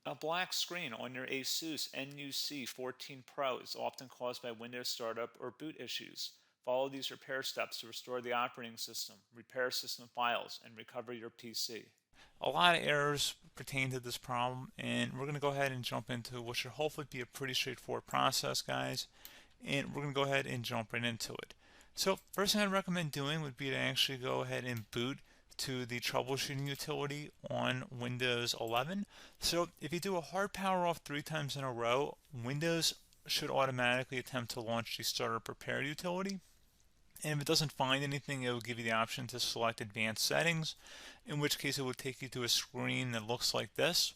A black screen on your ASUS NUC 14 Pro is often caused by Windows startup or boot issues. Follow these repair steps to restore the operating system, repair system files, and recover your PC. A lot of errors pertain to this problem, and we're going to go ahead and jump into what should hopefully be a pretty straightforward process, guys. And we're going to go ahead and jump right into it. So first thing I'd recommend doing would be to actually go ahead and boot to the troubleshooting utility on Windows 11. So if you do a hard power off 3 times in a row, Windows should automatically attempt to launch the startup repair utility. And if it doesn't find anything, it will give you the option to select advanced settings, in which case it will take you to a screen that looks like this.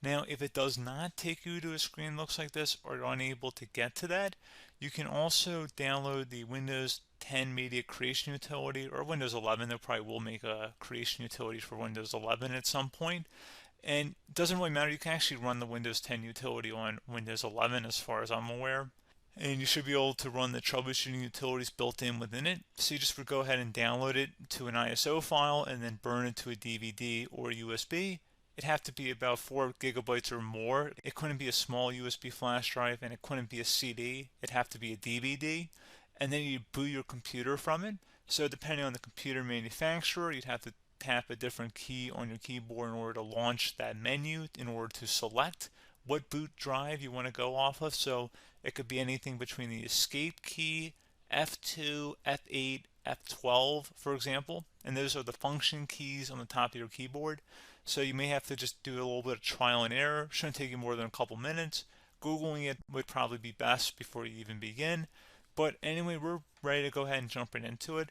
Now, if it does not take you to a screen that looks like this, or you're unable to get to that, you can also download the Windows 10 Media Creation Utility, or Windows 11. They probably will make a creation utility for Windows 11 at some point. And it doesn't really matter. You can actually run the Windows 10 utility on Windows 11 as far as I'm aware. And you should be able to run the troubleshooting utilities built in within it. So you just would go ahead and download it to an ISO file and then burn it to a DVD or USB. It'd have to be about 4 gigabytes or more. It couldn't be a small USB flash drive, and it couldn't be a CD. It'd have to be a DVD. And then you boot your computer from it. So depending on the computer manufacturer, you'd have to tap a different key on your keyboard in order to launch that menu, in order to select what boot drive you want to go off of. So it could be anything between the escape key, F2, F8, F12, for example. And those are the function keys on the top of your keyboard. So you may have to just do a little bit of trial and error. Shouldn't take you more than a couple minutes. Googling it would probably be best before you even begin. But anyway, we're ready to go ahead and jump right into it.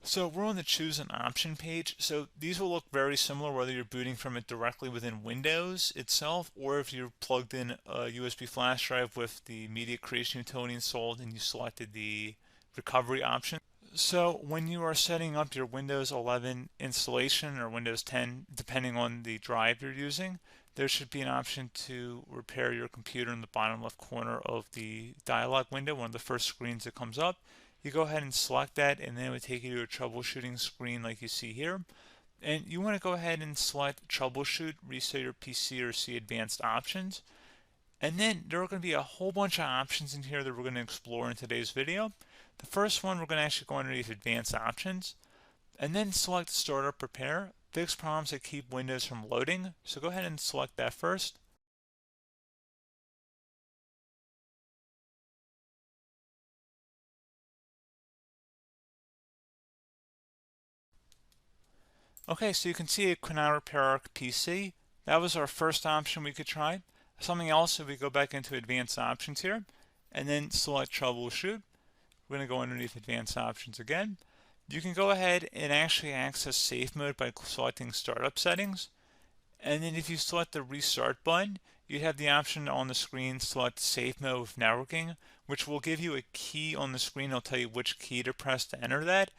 So we're on the choose an option page. So these will look very similar whether you're booting from it directly within Windows itself, or if you're plugged in a USB flash drive with the media creation utility installed and you selected the recovery option. So when you are setting up your Windows 11 installation or Windows 10, depending on the drive you're using, there should be an option to repair your computer in the bottom left corner of the dialog window, one of the first screens that comes up. You go ahead and select that, and then it would take you to a troubleshooting screen like you see here. And you want to go ahead and select troubleshoot, reset your PC, or see advanced options. And then there are going to be a whole bunch of options in here that we're going to explore in today's video. The first one, we're going to actually go underneath advanced options and then select startup repair, fix problems that keep Windows from loading. So go ahead and select that first. Okay, so you can see it could now repair our PC. That was our first option we could try. Something else, if we go back into advanced options here and then select troubleshoot, we're going to go underneath advanced options again. You can go ahead and actually access safe mode by selecting startup settings. And then if you select the restart button, you have the option on the screen select safe mode with networking, which will give you a key on the screen. It'll tell you which key to press to enter that.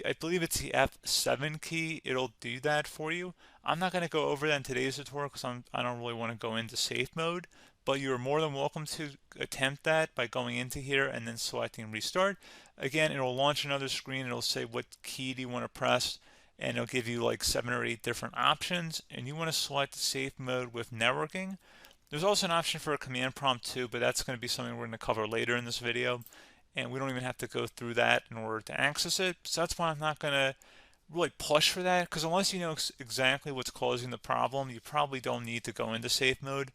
I believe it's the F7 key. It'll do that for you. I'm not going to go over that in today's tutorial because I don't really want to go into safe mode, but you're more than welcome to attempt that by going into here and then selecting restart. Again, it'll launch another screen. It'll say what key do you want to press, and it'll give you like 7 or 8 different options, and you want to select safe mode with networking. There's also an option for a command prompt too, but that's going to be something we're going to cover later in this video, and we don't even have to go through that in order to access it. So that's why I'm not going to really push for that, because unless you know exactly what's causing the problem, you probably don't need to go into safe mode.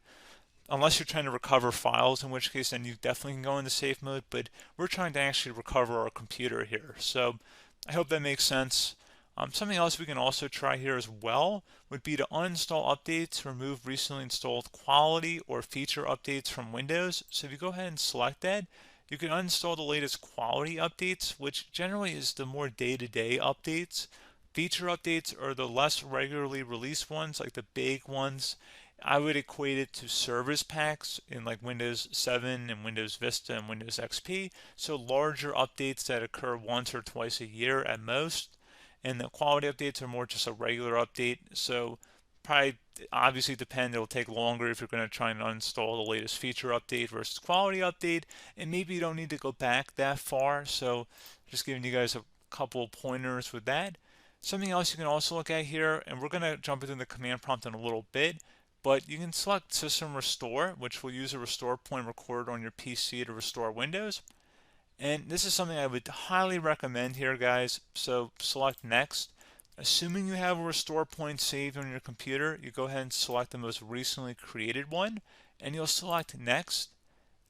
Unless you're trying to recover files, in which case then you definitely can go into safe mode, but we're trying to actually recover our computer here. So I hope that makes sense. Something else we can also try here as well would be to uninstall updates, remove recently installed quality or feature updates from Windows. So if you go ahead and select that, you can uninstall the latest quality updates, which generally is the more day-to-day updates. Feature updates are the less regularly released ones, like the big ones. I would equate it to service packs in like Windows 7 and Windows Vista and Windows XP. So larger updates that occur once or twice a year at most. And the quality updates are more just a regular update. So probably obviously depend, it'll take longer if you're going to try and uninstall the latest feature update versus quality update. And maybe you don't need to go back that far. So just giving you guys a couple of pointers with that. Something else you can also look at here, and we're going to jump into the command prompt in a little bit, But you can select System Restore, which will use a restore point recorded on your PC to restore Windows. And this is something I would highly recommend here, guys. So select Next. Assuming you have a restore point saved on your computer, you go ahead and select the most recently created one, and you'll select Next,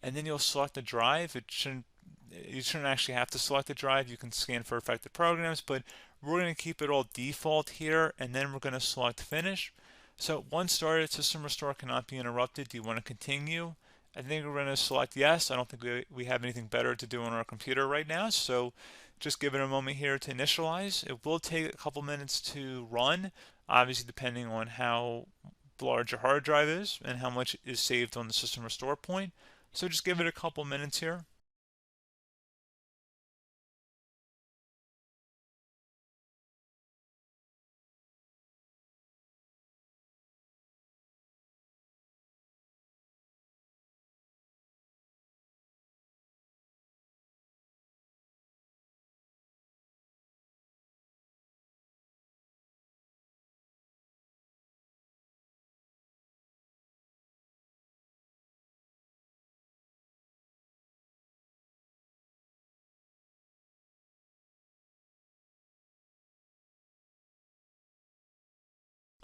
and then you'll select the drive. You shouldn't actually have to select the drive. You can scan for affected programs, but we're going to keep it all default here, and then we're going to select Finish. So once started, System Restore cannot be interrupted. Do you want to continue? I think we're going to select yes. I don't think we have anything better to do on our computer right now, so just give it a moment here to initialize. It will take a couple minutes to run, obviously depending on how large your hard drive is and how much is saved on the System Restore point. So just give it a couple minutes here.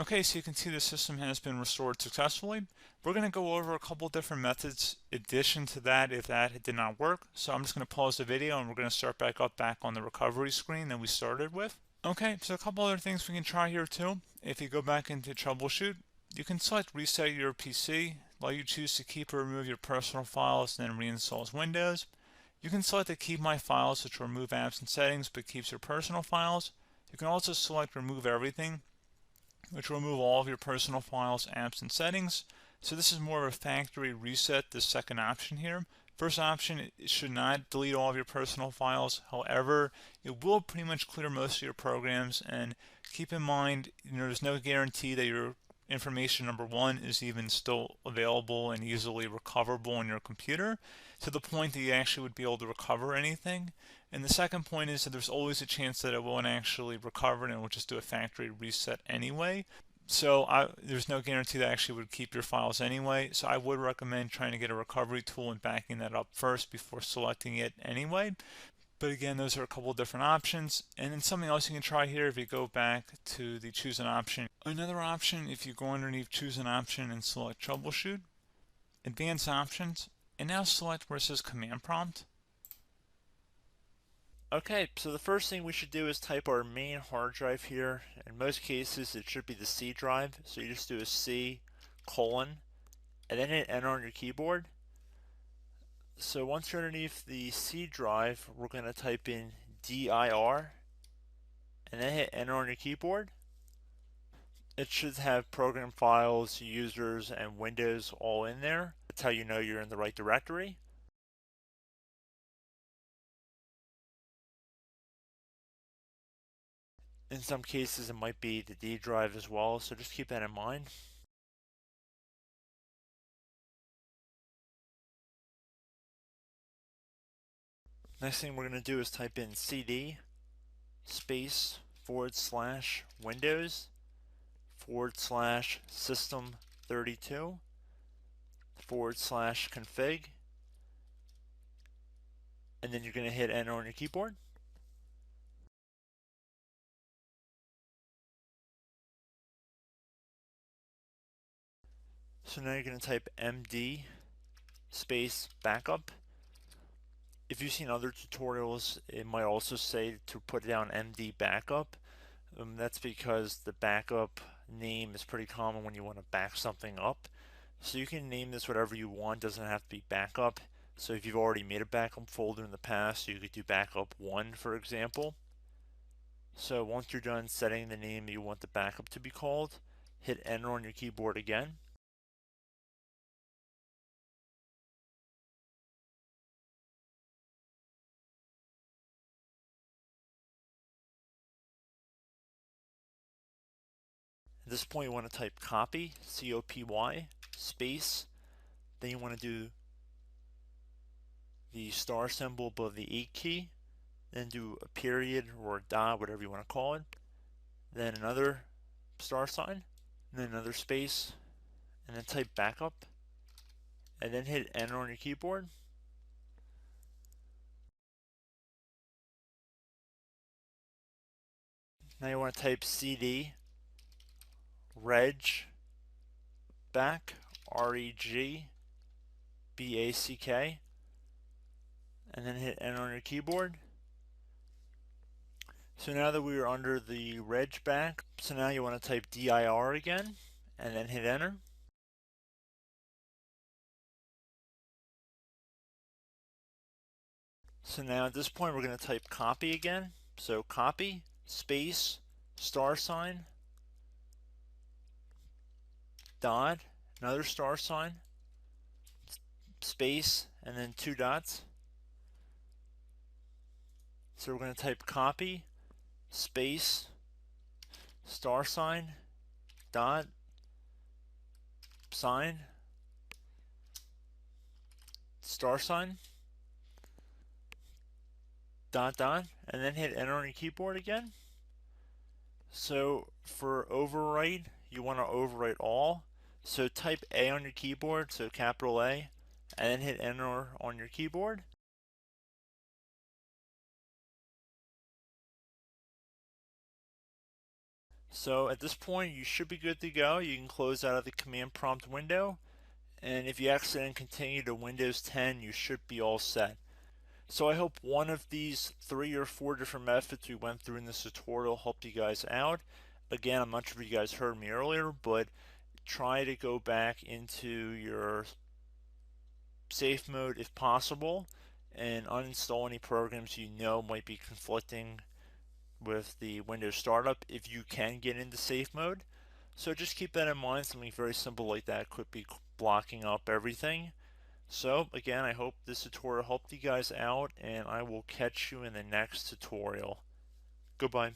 Okay, so you can see the system has been restored successfully. We're going to go over a couple different methods in addition to that if that did not work. So I'm just going to pause the video and we're going to start back on the recovery screen that we started with. Okay, so a couple other things we can try here too. If you go back into troubleshoot, you can select reset your PC, while you choose to keep or remove your personal files and then reinstalls Windows. You can select to keep my files, which will remove apps and settings but keeps your personal files. You can also select remove everything, which will remove all of your personal files, apps, and settings. So this is more of a factory reset, the second option here. First option, it should not delete all of your personal files. However, it will pretty much clear most of your programs. And keep in mind, there's no guarantee that your information, number one, is even still available and easily recoverable on your computer to the point that you actually would be able to recover anything. And the second point is that there's always a chance that it won't actually recover and it will just do a factory reset anyway. So there's no guarantee that actually would keep your files anyway. So I would recommend trying to get a recovery tool and backing that up first before selecting it anyway. But again, those are a couple of different options. And then something else you can try here if you go back to the choose an option. Another option, if you go underneath choose an option and select troubleshoot, advanced options, and now select where it says command prompt. Okay, so the first thing we should do is type our main hard drive here. In most cases, it should be the C drive. So you just do a C colon and then hit enter on your keyboard. So once you're underneath the C drive, we're going to type in dir and then hit enter on your keyboard. It should have program files, users, and Windows all in there. That's how you know you're in the right directory. In some cases, it might be the D drive as well, so just keep that in mind. Next thing we're going to do is type in cd space / Windows / system 32 / config, and then you're going to hit enter on your keyboard. So now you're going to type md space backup. If you've seen other tutorials, it might also say to put down md backup. That's because the backup name is pretty common when you want to back something up. So you can name this whatever you want, doesn't have to be backup. So if you've already made a backup folder in the past, you could do backup 1, for example. So once you're done setting the name you want the backup to be called, hit enter on your keyboard again. At this point, you want to type copy, C-O-P-Y, space. Then you want to do the star symbol above the 8 key. Then do a period or a dot, whatever you want to call it. Then another star sign. And then another space. and then type backup, and then hit enter on your keyboard. Now you want to type cd reg back, REGBACK, and then hit enter on your keyboard. So now that we are under the reg back, so now you want to type dir again, and then hit enter. So now at this point we're going to type copy again. So copy, space, star sign, dot, another star sign, space, and then 2 dots. So we're going to type copy, space, star sign, dot, sign, star sign, dot, dot, and then hit enter on your keyboard again. So for overwrite, you want to overwrite all. So type A on your keyboard, so capital A, and then hit enter on your keyboard. So at this point, you should be good to go. You can close out of the command prompt window, and if you accidentally continue to Windows 10, you should be all set. So I hope one of these 3 or 4 different methods we went through in this tutorial helped you guys out. Again, I'm not sure if you guys heard me earlier, but try to go back into your safe mode if possible and uninstall any programs you know might be conflicting with the Windows startup if you can get into safe mode. So just keep that in mind. Something very simple like that could be blocking up everything. So again, I hope this tutorial helped you guys out, and I will catch you in the next tutorial. Goodbye.